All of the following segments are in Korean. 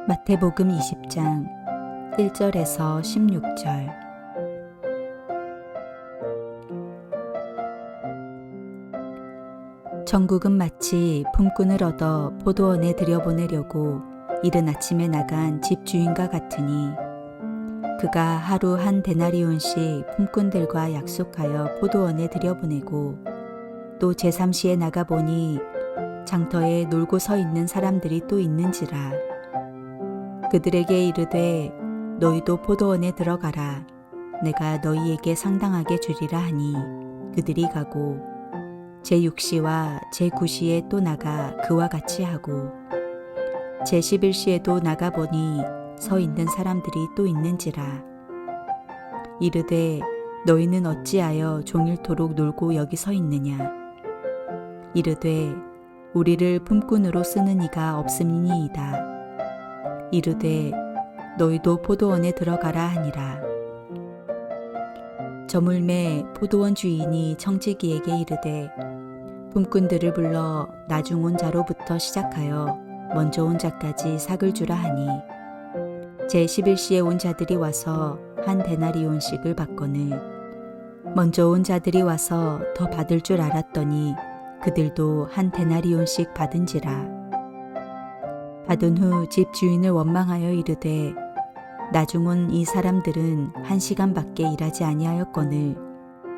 마태복음 20장 1절에서 16절. 천국은 마치 품꾼을 얻어 포도원에 들여보내려고 이른 아침에 나간 집주인과 같으니, 그가 하루 한 데나리온씩 품꾼들과 약속하여 포도원에 들여보내고 또 제3시에 나가보니 장터에 놀고 서 있는 사람들이 또 있는지라. 그들에게 이르되 너희도 포도원에 들어가라. 내가 너희에게 상당하게 주리라 하니 그들이 가고 제6시와 제9시에 또 나가 그와 같이 하고 제11시에도 나가보니 서 있는 사람들이 또 있는지라. 이르되 너희는 어찌하여 종일토록 놀고 여기 서 있느냐. 이르되 우리를 품꾼으로 쓰는 이가 없음이니이다. 이르되 너희도 포도원에 들어가라 하니라. 저물매 포도원 주인이 청지기에게 이르되 품꾼들을 불러 나중 온 자로부터 시작하여 먼저 온 자까지 삭을 주라 하니, 제11시에 온 자들이 와서 한 데나리온씩을 받거늘 먼저 온 자들이 와서 더 받을 줄 알았더니 그들도 한 데나리온씩 받은지라. 받은 후 집 주인을 원망하여 이르되 나중 온 이 사람들은 1시간밖에 일하지 아니하였거늘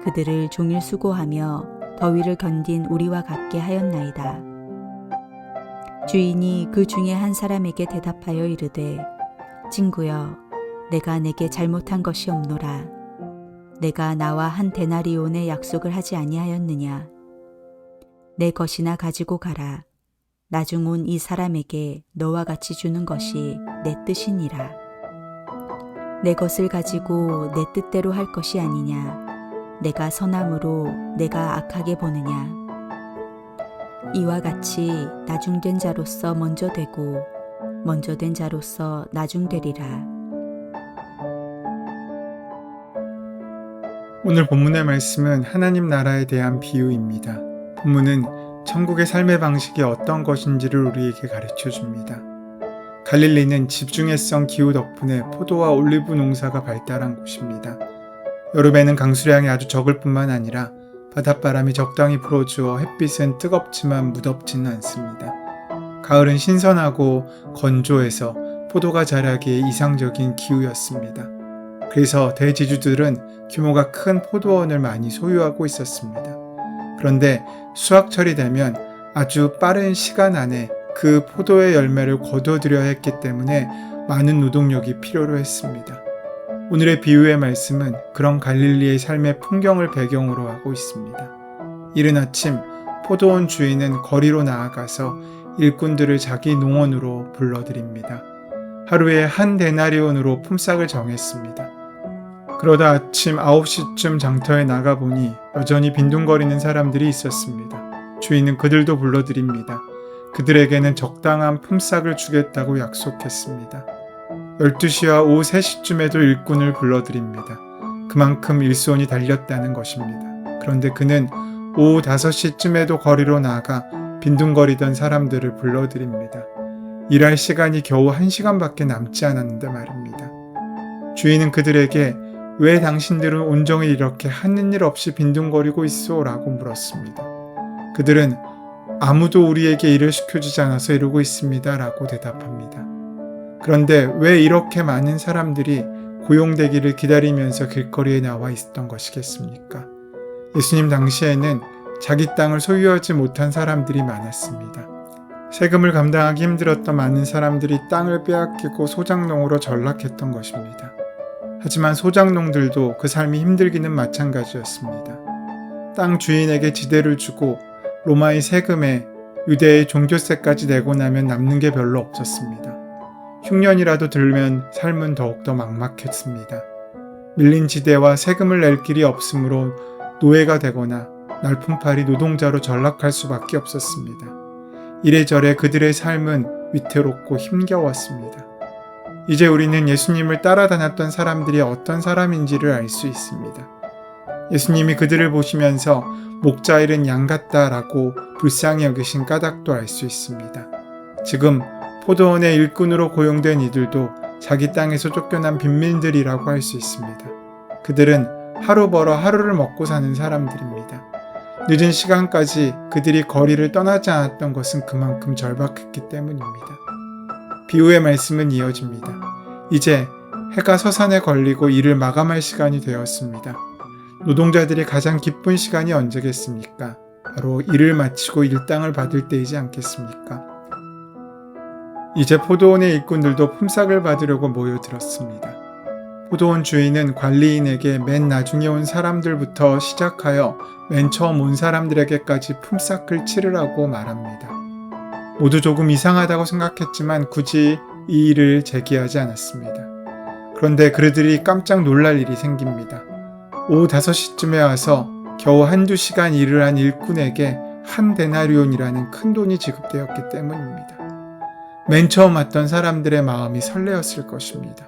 그들을 종일 수고하며 더위를 견딘 우리와 같게 하였나이다. 주인이 그 중에 한 사람에게 대답하여 이르되 친구여, 내가 내게 잘못한 것이 없노라. 내가 나와 한 데나리온의 약속을 하지 아니하였느냐. 내 것이나 가지고 가라. 나중 온 이 사람에게 너와 같이 주는 것이 내 뜻이니라. 내 것을 가지고 내 뜻대로 할 것이 아니냐. 내가 선함으로 내가 악하게 보느냐. 이와 같이 나중된 자로서 먼저 되고 먼저 된 자로서 나중되리라. 오늘 본문의 말씀은 하나님 나라에 대한 비유입니다. 본문은 천국의 삶의 방식이 어떤 것인지를 우리에게 가르쳐 줍니다. 갈릴리는 집중해성 기후 덕분에 포도와 올리브 농사가 발달한 곳입니다. 여름에는 강수량이 아주 적을 뿐만 아니라 바닷바람이 적당히 불어주어 햇빛은 뜨겁지만 무덥지는 않습니다. 가을은 신선하고 건조해서 포도가 자라기에 이상적인 기후였습니다. 그래서 대지주들은 규모가 큰 포도원을 많이 소유하고 있었습니다. 그런데 수확철이 되면 아주 빠른 시간 안에 그 포도의 열매를 거둬들여야 했기 때문에 많은 노동력이 필요로 했습니다. 오늘의 비유의 말씀은 그런 갈릴리의 삶의 풍경을 배경으로 하고 있습니다. 이른 아침 포도원 주인은 거리로 나아가서 일꾼들을 자기 농원으로 불러들입니다. 하루에 한 데나리온으로 품삯을 정했습니다. 그러다 아침 9시쯤 장터에 나가보니 여전히 빈둥거리는 사람들이 있었습니다. 주인은 그들도 불러들입니다. 그들에게는 적당한 품삯을 주겠다고 약속했습니다. 12시와 오후 3시쯤에도 일꾼을 불러들입니다. 그만큼 일손이 달렸다는 것입니다. 그런데 그는 오후 5시쯤에도 거리로 나가 빈둥거리던 사람들을 불러들입니다. 일할 시간이 겨우 1시간밖에 남지 않았는데 말입니다. 주인은 그들에게 왜 당신들은 온종일 이렇게 하는 일 없이 빈둥거리고 있어? 라고 물었습니다. 그들은 아무도 우리에게 일을 시켜주지 않아서 이러고 있습니다. 라고 대답합니다. 그런데 왜 이렇게 많은 사람들이 고용되기를 기다리면서 길거리에 나와 있었던 것이겠습니까? 예수님 당시에는 자기 땅을 소유하지 못한 사람들이 많았습니다. 세금을 감당하기 힘들었던 많은 사람들이 땅을 빼앗기고 소작농으로 전락했던 것입니다. 하지만 소작농들도 그 삶이 힘들기는 마찬가지였습니다. 땅 주인에게 지대를 주고 로마의 세금에 유대의 종교세까지 내고 나면 남는 게 별로 없었습니다. 흉년이라도 들면 삶은 더욱더 막막했습니다. 밀린 지대와 세금을 낼 길이 없으므로 노예가 되거나 날품팔이 노동자로 전락할 수밖에 없었습니다. 이래저래 그들의 삶은 위태롭고 힘겨웠습니다. 이제 우리는 예수님을 따라다녔던 사람들이 어떤 사람인지를 알 수 있습니다. 예수님이 그들을 보시면서 목자 잃은 양 같다라고 불쌍히 여기신 까닭도 알 수 있습니다. 지금 포도원의 일꾼으로 고용된 이들도 자기 땅에서 쫓겨난 빈민들이라고 할 수 있습니다. 그들은 하루 벌어 하루를 먹고 사는 사람들입니다. 늦은 시간까지 그들이 거리를 떠나지 않았던 것은 그만큼 절박했기 때문입니다. 비유의 말씀은 이어집니다. 이제 해가 서산에 걸리고 일을 마감할 시간이 되었습니다. 노동자들이 가장 기쁜 시간이 언제겠습니까? 바로 일을 마치고 일당을 받을 때이지 않겠습니까? 이제 포도원의 일꾼들도 품삯을 받으려고 모여들었습니다. 포도원 주인은 관리인에게 맨 나중에 온 사람들부터 시작하여 맨 처음 온 사람들에게까지 품삯을 치르라고 말합니다. 모두 조금 이상하다고 생각했지만 굳이 이 일을 제기하지 않았습니다. 그런데 그들이 깜짝 놀랄 일이 생깁니다. 오후 5시쯤에 와서 겨우 한두 시간 일을 한 일꾼에게 한 데나리온이라는 큰 돈이 지급되었기 때문입니다. 맨 처음 왔던 사람들의 마음이 설레었을 것입니다.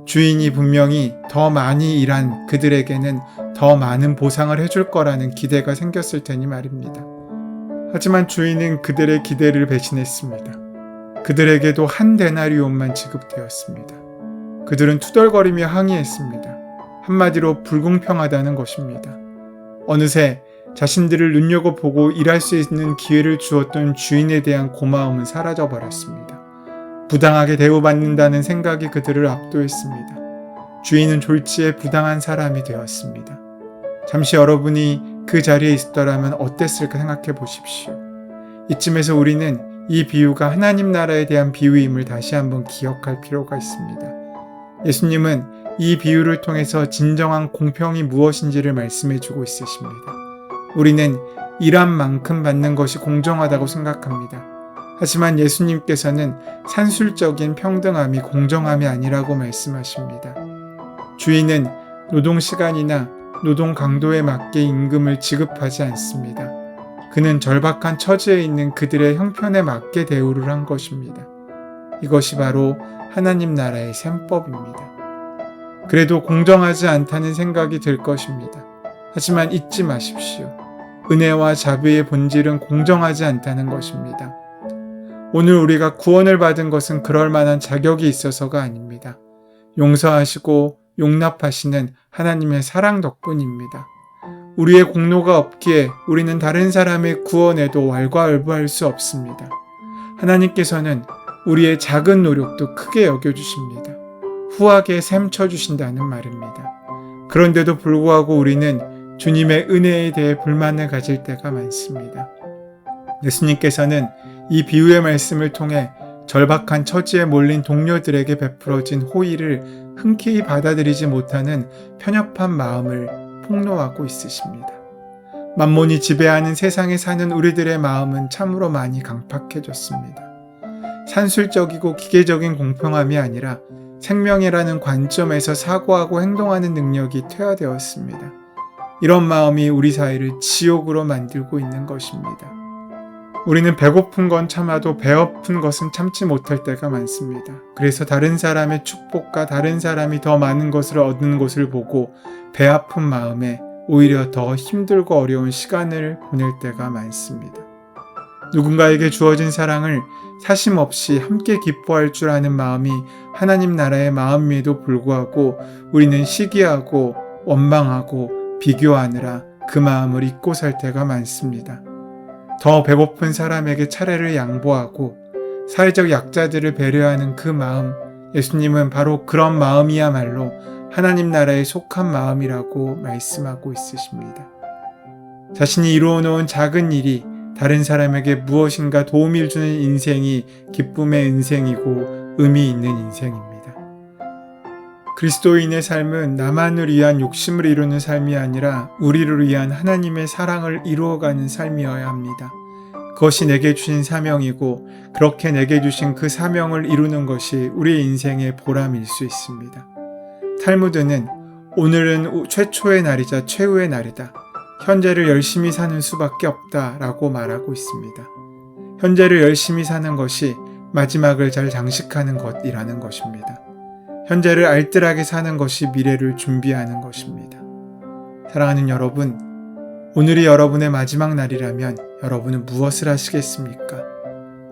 주인이 분명히 더 많이 일한 그들에게는 더 많은 보상을 해줄 거라는 기대가 생겼을 테니 말입니다. 하지만 주인은 그들의 기대를 배신했습니다. 그들에게도 한 데나리온만 지급되었습니다. 그들은 투덜거리며 항의했습니다. 한마디로 불공평하다는 것입니다. 어느새 자신들을 눈여겨보고 일할 수 있는 기회를 주었던 주인에 대한 고마움은 사라져버렸습니다. 부당하게 대우받는다는 생각이 그들을 압도했습니다. 주인은 졸지에 부당한 사람이 되었습니다. 잠시 여러분이 그 자리에 있었더라면 어땠을까 생각해 보십시오. 이쯤에서 우리는 이 비유가 하나님 나라에 대한 비유임을 다시 한번 기억할 필요가 있습니다. 예수님은 이 비유를 통해서 진정한 공평이 무엇인지를 말씀해 주고 있으십니다. 우리는 일한 만큼 받는 것이 공정하다고 생각합니다. 하지만 예수님께서는 산술적인 평등함이 공정함이 아니라고 말씀하십니다. 주인은 노동 시간이나 노동 강도에 맞게 임금을 지급하지 않습니다. 그는 절박한 처지에 있는 그들의 형편에 맞게 대우를 한 것입니다. 이것이 바로 하나님 나라의 셈법입니다. 그래도 공정하지 않다는 생각이 들 것입니다. 하지만 잊지 마십시오. 은혜와 자비의 본질은 공정하지 않다는 것입니다. 오늘 우리가 구원을 받은 것은 그럴 만한 자격이 있어서가 아닙니다. 용서하시고 용납하시는 하나님의 사랑 덕분입니다. 우리의 공로가 없기에 우리는 다른 사람의 구원에도 왈가왈부할 수 없습니다. 하나님께서는 우리의 작은 노력도 크게 여겨주십니다. 후하게 셈쳐주신다는 말입니다. 그런데도 불구하고 우리는 주님의 은혜에 대해 불만을 가질 때가 많습니다. 예수님께서는 이 비유의 말씀을 통해 절박한 처지에 몰린 동료들에게 베풀어진 호의를 흔쾌히 받아들이지 못하는 편협한 마음을 폭로하고 있으십니다. 만몬이 지배하는 세상에 사는 우리들의 마음은 참으로 많이 강팍해졌습니다. 산술적이고 기계적인 공평함이 아니라 생명이라는 관점에서 사고하고 행동하는 능력이 퇴화되었습니다. 이런 마음이 우리 사회를 지옥으로 만들고 있는 것입니다. 우리는 배고픈 건 참아도 배고픈 것은 참지 못할 때가 많습니다. 그래서 다른 사람의 축복과 다른 사람이 더 많은 것을 얻는 것을 보고 배 아픈 마음에 오히려 더 힘들고 어려운 시간을 보낼 때가 많습니다. 누군가에게 주어진 사랑을 사심 없이 함께 기뻐할 줄 아는 마음이 하나님 나라의 마음임에도 불구하고 우리는 시기하고 원망하고 비교하느라 그 마음을 잊고 살 때가 많습니다. 더 배고픈 사람에게 차례를 양보하고 사회적 약자들을 배려하는 그 마음, 예수님은 바로 그런 마음이야말로 하나님 나라에 속한 마음이라고 말씀하고 있으십니다. 자신이 이루어놓은 작은 일이 다른 사람에게 무엇인가 도움을 주는 인생이 기쁨의 인생이고 의미 있는 인생입니다. 그리스도인의 삶은 나만을 위한 욕심을 이루는 삶이 아니라 우리를 위한 하나님의 사랑을 이루어가는 삶이어야 합니다. 그것이 내게 주신 사명이고 그렇게 내게 주신 그 사명을 이루는 것이 우리의 인생의 보람일 수 있습니다. 탈무드는 오늘은 최초의 날이자 최후의 날이다. 현재를 열심히 사는 수밖에 없다라고 말하고 있습니다. 현재를 열심히 사는 것이 마지막을 잘 장식하는 것이라는 것입니다. 현재를 알뜰하게 사는 것이 미래를 준비하는 것입니다. 사랑하는 여러분, 오늘이 여러분의 마지막 날이라면 여러분은 무엇을 하시겠습니까?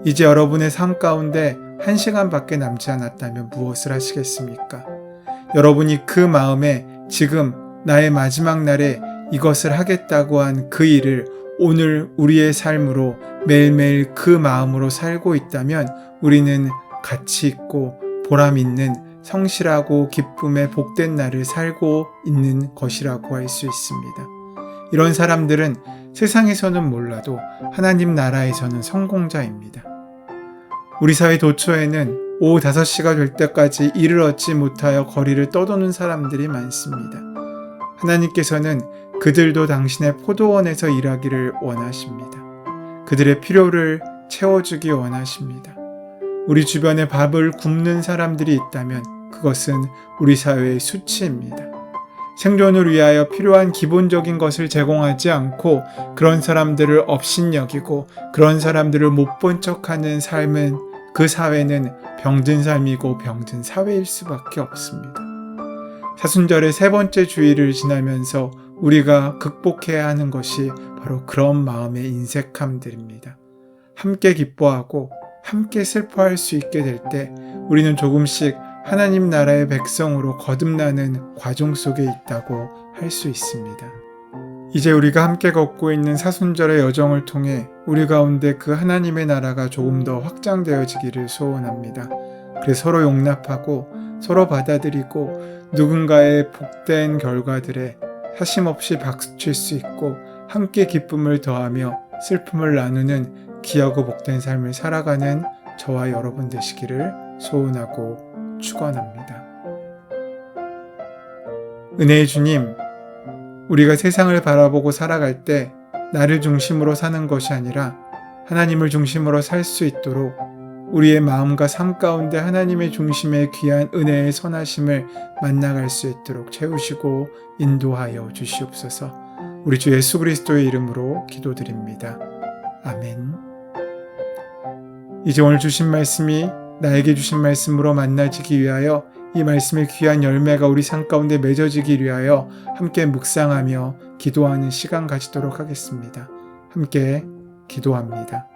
이제 여러분의 삶 가운데 1시간밖에 남지 않았다면 무엇을 하시겠습니까? 여러분이 그 마음에 지금 나의 마지막 날에 이것을 하겠다고 한 그 일을 오늘 우리의 삶으로 매일매일 그 마음으로 살고 있다면 우리는 가치 있고 보람 있는 성실하고 기쁨의 복된 날을 살고 있는 것이라고 할 수 있습니다. 이런 사람들은 세상에서는 몰라도 하나님 나라에서는 성공자입니다. 우리 사회 도처에는 오후 5시가 될 때까지 일을 얻지 못하여 거리를 떠도는 사람들이 많습니다. 하나님께서는 그들도 당신의 포도원에서 일하기를 원하십니다. 그들의 필요를 채워주기 원하십니다. 우리 주변에 밥을 굶는 사람들이 있다면 그것은 우리 사회의 수치입니다. 생존을 위하여 필요한 기본적인 것을 제공하지 않고 그런 사람들을 업신여기고 그런 사람들을 못 본 척하는 삶은 그 사회는 병든 삶이고 병든 사회일 수밖에 없습니다. 사순절의 3번째 주일을 지나면서 우리가 극복해야 하는 것이 바로 그런 마음의 인색함들입니다. 함께 기뻐하고 함께 슬퍼할 수 있게 될 때 우리는 조금씩 하나님 나라의 백성으로 거듭나는 과정 속에 있다고 할 수 있습니다. 이제 우리가 함께 걷고 있는 사순절의 여정을 통해 우리 가운데 그 하나님의 나라가 조금 더 확장되어지기를 소원합니다. 그래서 서로 용납하고 서로 받아들이고 누군가의 복된 결과들에 사심없이 박수칠 수 있고 함께 기쁨을 더하며 슬픔을 나누는 귀하고 복된 삶을 살아가는 저와 여러분 되시기를 소원하고 축원합니다. 은혜의 주님, 우리가 세상을 바라보고 살아갈 때 나를 중심으로 사는 것이 아니라 하나님을 중심으로 살 수 있도록 우리의 마음과 삶 가운데 하나님의 중심의 귀한 은혜의 선하심을 만나갈 수 있도록 채우시고 인도하여 주시옵소서. 우리 주 예수 그리스도의 이름으로 기도드립니다. 아멘. 이제 오늘 주신 말씀이 나에게 주신 말씀으로 만나지기 위하여 이 말씀의 귀한 열매가 우리 삶 가운데 맺어지기 위하여 함께 묵상하며 기도하는 시간 가지도록 하겠습니다. 함께 기도합니다.